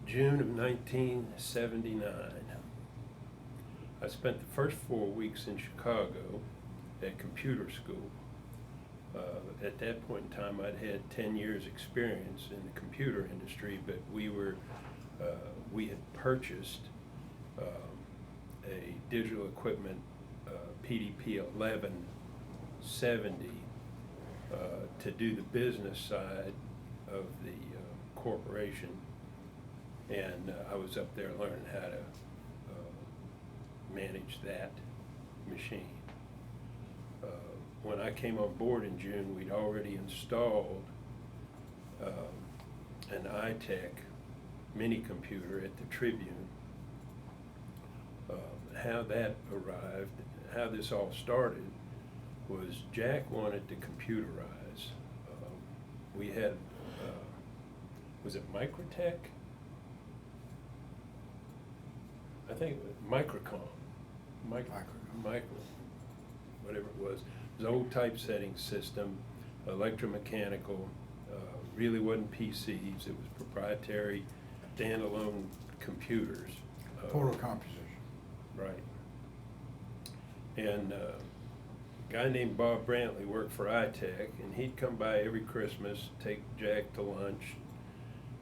June of 1979. I spent the first 4 weeks in Chicago at computer school. At that point in time, I'd had 10 years experience in the computer industry, but we had purchased a digital equipment PDP 1170 to do the business side of the corporation, and I was up there learning how to manage that machine. When I came on board in June, we'd already installed an iTech mini computer at the Tribune. How that arrived, how this all started, was Jack wanted to computerize. We had, was it Microtech? I think it was Microcom. Whatever it was. It was an old typesetting system, electromechanical, really wasn't PCs, it was proprietary, standalone computers. Photocomposition. Right. And a guy named Bob Brantley worked for iTech, and he'd come by every Christmas, take Jack to lunch.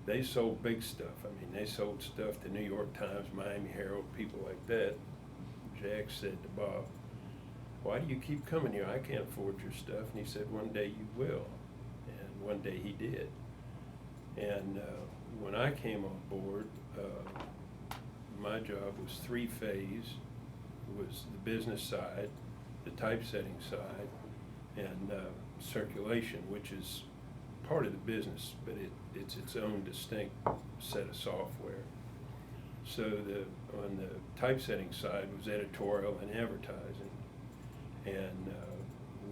They sold big stuff. I mean, they sold stuff to New York Times, Miami Herald, people like that. Jack said to Bob, "Why do you keep coming here? I can't afford your stuff." And he said, "One day you will." And one day he did. And when I came on board, my job was three-phase. It was the business side, the typesetting side, and circulation, which is part of the business, but it's its own distinct set of software. So on the typesetting side was editorial and advertising. And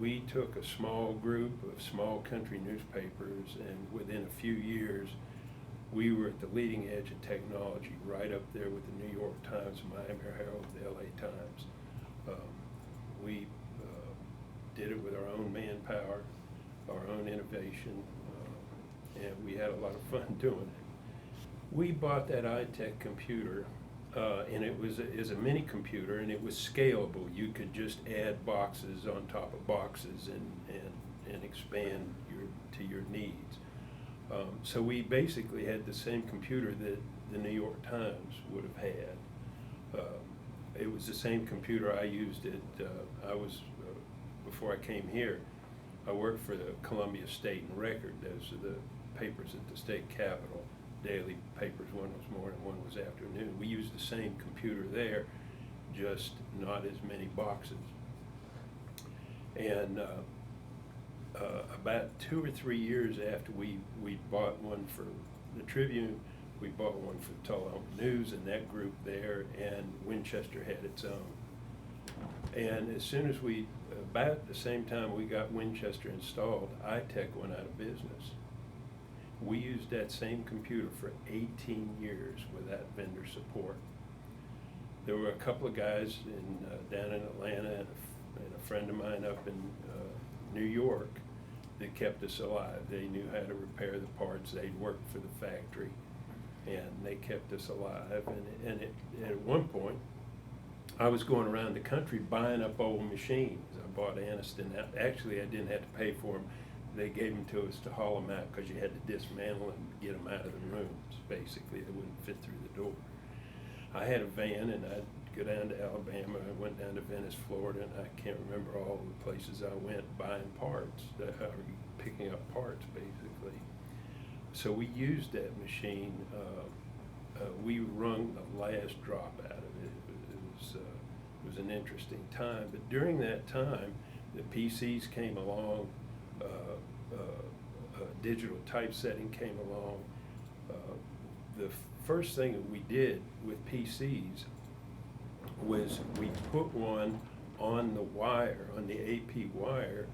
we took a small group of small country newspapers, and within a few years, we were at the leading edge of technology, right up there with the New York Times, Miami Herald, the LA Times. We did it with our own manpower, our own innovation, and we had a lot of fun doing it. We bought that iTech computer, and it was a mini computer, and it was scalable. You could just add boxes on top of boxes and expand to your needs. So we basically had the same computer that the New York Times would have had. It was the same computer I used before I came here. I worked for the Columbia State and Record. Those are the papers at the state capitol, daily papers. One was morning, one was afternoon. We used the same computer there, just not as many boxes. And about 2 or 3 years after we bought one for the Tribune, we bought one for the Tullahoma News and that group there, and Winchester had its own. And as soon as about the same time we got Winchester installed, iTech went out of business. We used that same computer for 18 years without vendor support. There were a couple of guys down in Atlanta and a friend of mine up in New York that kept us alive. They knew how to repair the parts. They'd worked for the factory, and they kept us alive. And at one point, I was going around the country buying up old machines. I bought Aniston. Actually, I didn't have to pay for them. They gave them to us to haul them out because you had to dismantle and get them out of the rooms, basically. They wouldn't fit through the door. I had a van, and I'd go down to Alabama. I went down to Venice, Florida, and I can't remember all the places I went buying parts, picking up parts, basically. So we used that machine. We wrung the last drop out of it. It was an interesting time. But during that time, the PCs came along, digital typesetting came along. The first thing that we did with PCs was we put one on the wire, on the AP wire,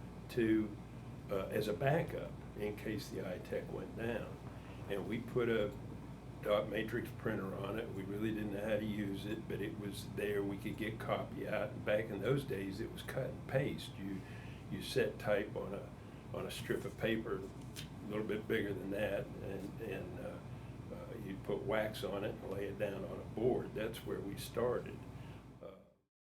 as a backup in case the iTech went down. And we put a dot matrix printer on it. We really didn't know how to use it, but it was there. We could get copy out. And back in those days, it was cut and paste. You set type on a strip of paper, a little bit bigger than that, and you'd put wax on it and lay it down on a board. That's where we started.